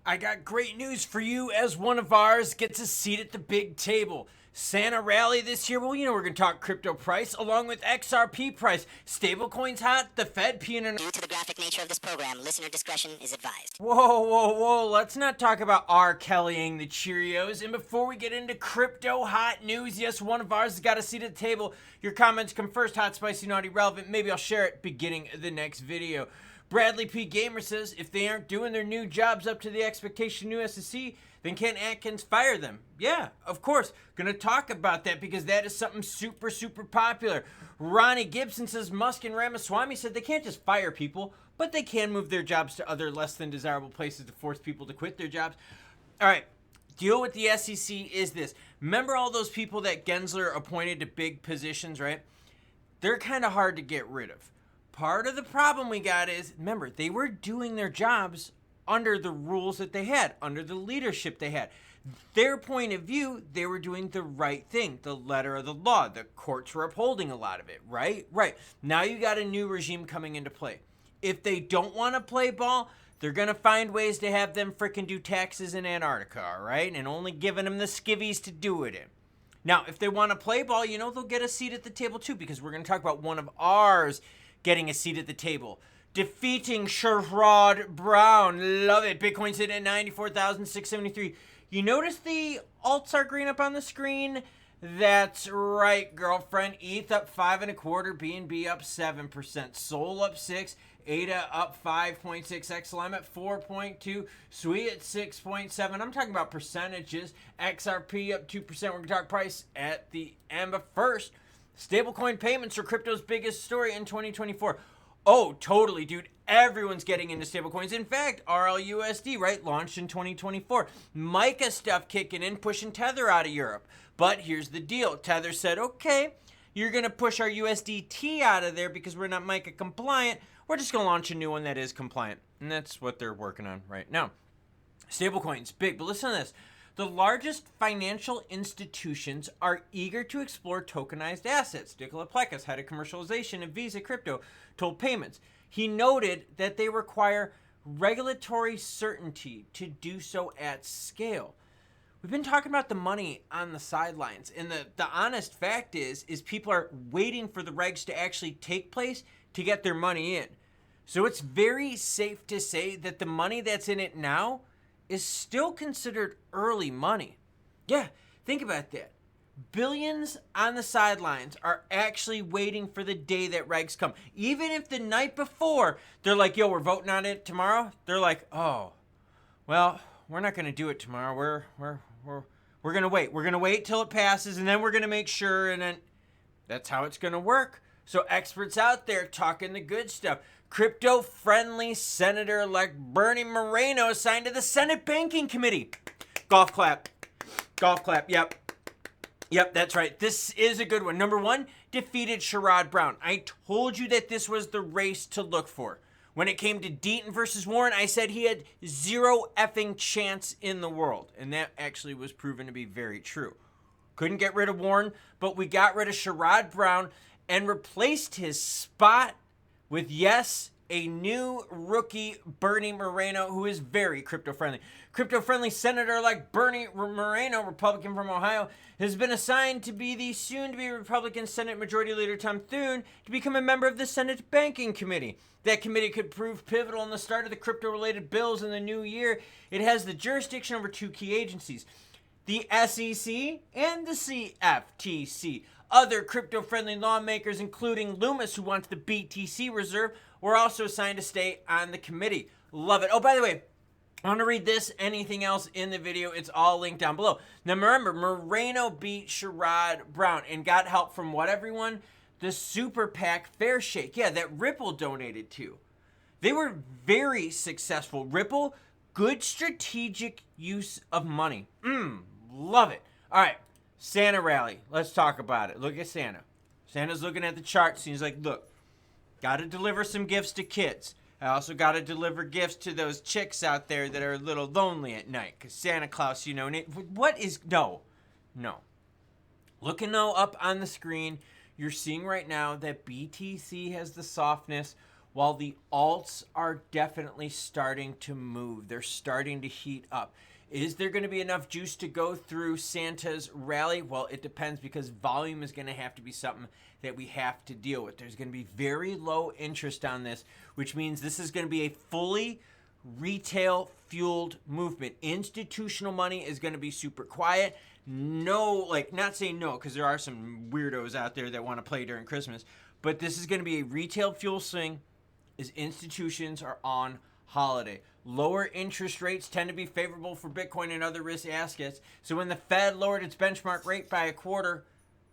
I got great news for you as one of ours gets a seat at the big table. Santa rally this year. Well, we're going to talk crypto price along with XRP price. Stablecoins hot, the Fed peeing. Due to the graphic nature of this program, listener discretion is advised. Whoa. Let's not talk about R. Kellying the Cheerios. And before we get into crypto hot news, yes, one of ours has got a seat at the table. Your comments come first, hot, spicy, naughty, relevant. Maybe I'll share it beginning the next video. Bradley P. Gamer says, if they aren't doing their new jobs up to the expectation new SEC, then Ken Atkins fire them? Yeah, of course. Gonna talk about that because that is something super popular. Ronnie Gibson says Musk and Ramaswamy said they can't just fire people, but they can move their jobs to other less than desirable places to force people to quit their jobs. All right, deal with the SEC is this. Remember all those people that Gensler appointed to big positions, right? They're kind of hard to get rid of. Part of the problem we got is, remember, they were doing their jobs under the rules that they had, under the leadership they had. Their point of view, they were doing the right thing, the letter of the law. The courts were upholding a lot of it, right? Right. Now you got a new regime coming into play. If they don't want to play ball, they're going to find ways to have them frickin' do taxes in Antarctica, all right? And only giving them the skivvies to do it in. Now, if they want to play ball, they'll get a seat at the table too, because we're going to talk about one of ours getting a seat at the table. Defeating Sherrod Brown. Love it. Bitcoin's sitting at 94,673. You notice the alts are green up on the screen? That's right, girlfriend. ETH up 5.25, BNB up 7%, Sol up 6, ADA up 5.6, XLM at 4.2, Sui at 6.7. I'm talking about percentages. XRP up 2%. We're going to talk price at the end. But first, Stablecoin Payments are crypto's biggest story in 2024. Oh, totally, dude. Everyone's getting into stablecoins. In fact, RLUSD, right, launched in 2024. Mica stuff kicking in, pushing Tether out of Europe. But here's the deal. Tether said, okay, you're going to push our USDT out of there because we're not Mica compliant. We're just going to launch a new one that is compliant. And that's what they're working on right now. Stablecoins, big. But listen to this. The largest financial institutions are eager to explore tokenized assets. Nikola Plekas, head of commercialization of Visa Crypto, told Payments. He noted that they require regulatory certainty to do so at scale. We've been talking about the money on the sidelines, and the honest fact is people are waiting for the regs to actually take place to get their money in. So it's very safe to say that the money that's in it now is still considered early money. Yeah, think about that. Billions on the sidelines are actually waiting for the day that regs come. Even if the night before they're like, yo, we're voting on it tomorrow. They're like, oh, well, we're not going to do it tomorrow. We're going to wait. We're going to wait till it passes, and then we're going to make sure, and then that's how it's going to work. So experts out there talking the good stuff. Crypto-friendly Senator-elect Bernie Moreno assigned to the Senate Banking Committee. Golf clap. Golf clap. Yep, that's right. This is a good one. Number one, defeated Sherrod Brown. I told you that this was the race to look for. When it came to Deaton versus Warren, I said he had zero effing chance in the world. And that actually was proven to be very true. Couldn't get rid of Warren, but we got rid of Sherrod Brown and replaced his spot with, yes, a new rookie, Bernie Moreno, who is very crypto-friendly. Crypto-friendly Senator-elect Bernie Moreno, Republican from Ohio, has been assigned to be the soon-to-be Republican Senate Majority Leader Tom Thune to become a member of the Senate Banking Committee. That committee could prove pivotal in the start of the crypto-related bills in the new year. It has the jurisdiction over two key agencies, the SEC and the CFTC. Other crypto-friendly lawmakers, including Lumens, who wants the BTC reserve, were also assigned to stay on the committee. Love it. Oh, by the way, I want to read this, anything else in the video, it's all linked down below. Now, remember, Moreno beat Sherrod Brown and got help from what, everyone? The super PAC Fair Shake. Yeah, that Ripple donated to. They were very successful. Ripple, good strategic use of money. Love it. All right. Santa rally. Let's talk about it. Look at Santa. Santa's looking at the charts and he's like, look, got to deliver some gifts to kids. I also got to deliver gifts to those chicks out there that are a little lonely at night. Because Santa Claus, what is, no. Looking though up on the screen, you're seeing right now that BTC has the softness while the alts are definitely starting to move. They're starting to heat up. Is there going to be enough juice to go through Santa's rally? Well, it depends, because volume is going to have to be something that we have to deal with. There's going to be very low interest on this, which means this is going to be a fully retail fueled movement. Institutional money is going to be super quiet. No, like, not saying no, because there are some weirdos out there that want to play during Christmas, but this is going to be a retail fuel swing as institutions are on holiday. Lower interest rates tend to be favorable for Bitcoin and other risk assets. So when the Fed lowered its benchmark rate by a quarter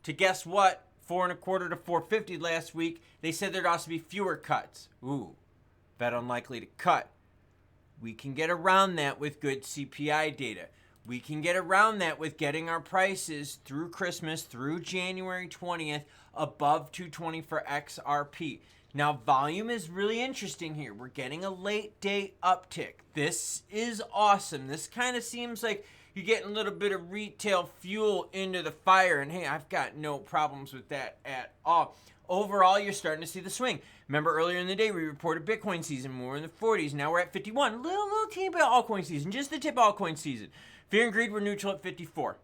to, guess what, 4.25 to 450 last week, they said there'd also be fewer cuts. Ooh, Fed unlikely to cut. We can get around that with good CPI data. We can get around that with getting our prices through Christmas, through January 20th, above 220 for XRP. Now, volume is really interesting here. We're getting a late day uptick. This is awesome. This kind of seems like you're getting a little bit of retail fuel into the fire. And hey, I've got no problems with that at all. Overall, you're starting to see the swing. Remember earlier in the day, we reported Bitcoin season. We were in the 40s. Now we're at 51. Little teeny bit of altcoin season. Just the tip of altcoin season. Fear and greed were neutral at 54.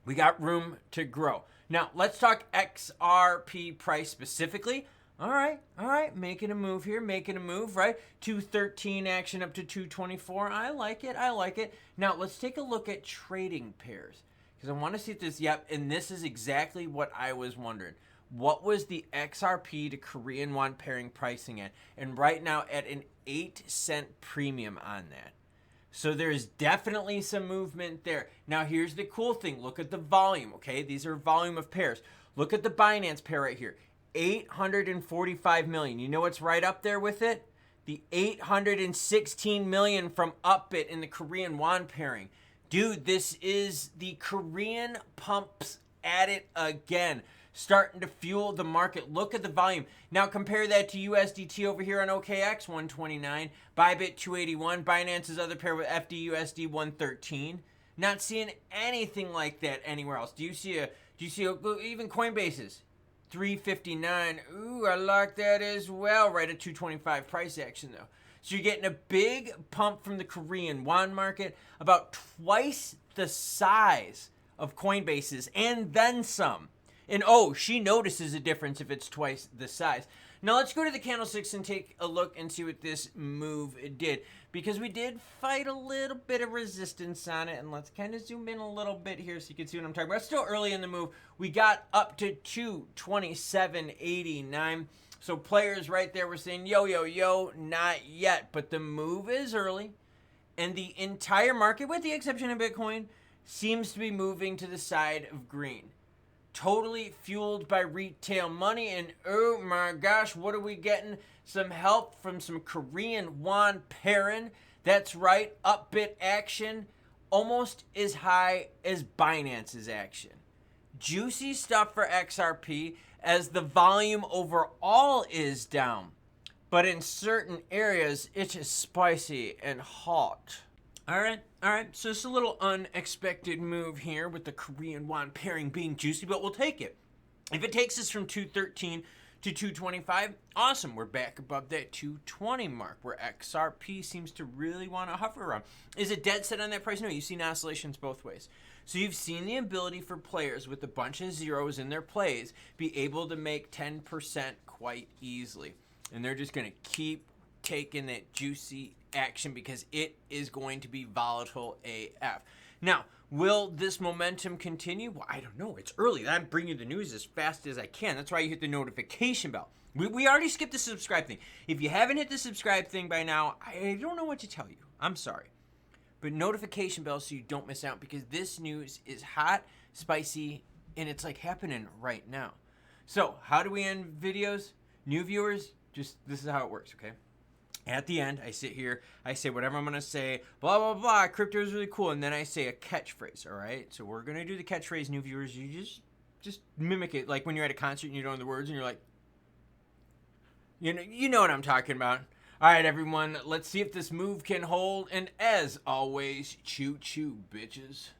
We got room to grow. Now, let's talk XRP price specifically. All right, making a move here, right? 213 action up to 224. I like it. Now, let's take a look at trading pairs, because I want to see if this, and this is exactly what I was wondering. What was the XRP to Korean won pairing pricing at? And right now at an 8-cent premium on that. So there's definitely some movement there. Now, here's the cool thing. Look at the volume, okay? These are volume of pairs. Look at the Binance pair right here. 845 million. You know what's right up there with it? The 816 million from Upbit in the Korean won pairing. Dude, this is the Korean pumps at it again. Starting to fuel the market. Look at the volume. Now compare that to USDT over here on OKX, 129. Bybit, 281. Binance's other pair with FDUSD, 113. Not seeing anything like that anywhere else. Do you see even Coinbase's 359? Ooh, I like that as well. Right at 225 price action though. So you're getting a big pump from the Korean won market, about twice the size of Coinbase's and then some. And oh, she notices a difference if it's twice the size. Now let's go to the candlesticks and take a look and see what this move did, because we did fight a little bit of resistance on it. And let's kind of zoom in a little bit here so you can see what I'm talking about. It's still early in the move. We got up to 227.89. So players right there were saying, yo, not yet. But the move is early. And the entire market, with the exception of Bitcoin, seems to be moving to the side of green. Totally fueled by retail money. And oh my gosh, what are we getting? Some help from some Korean won pairing. That's right, Upbit action almost as high as Binance's action. Juicy stuff for XRP as the volume overall is down. But in certain areas, it's just spicy and hot. All right. So it's a little unexpected move here with the Korean won pairing being juicy, but we'll take it. If it takes us from 213 to 225, awesome. We're back above that 220 mark where XRP seems to really want to hover around. Is it dead set on that price? No, you've seen oscillations both ways. So you've seen the ability for players with a bunch of zeros in their plays be able to make 10% quite easily. And they're just going to keep taking that juicy action because it is going to be volatile AF. Now, will this momentum continue? Well, I don't know. It's early. I'm bringing you the news as fast as I can. That's why you hit the notification bell. We already skipped the subscribe thing. If you haven't hit the subscribe thing by now, I don't know what to tell you. I'm sorry. But notification bell so you don't miss out, because this news is hot, spicy, and it's like happening right now. So how do we end videos? New viewers, just this is how it works, okay? At the end, I sit here, I say whatever I'm going to say, blah, blah, blah, crypto is really cool, and then I say a catchphrase, all right? So we're going to do the catchphrase, new viewers. You just mimic it, like when you're at a concert and you don't know the words, and you're like, you know what I'm talking about. All right, everyone, let's see if this move can hold, and as always, choo-choo, bitches.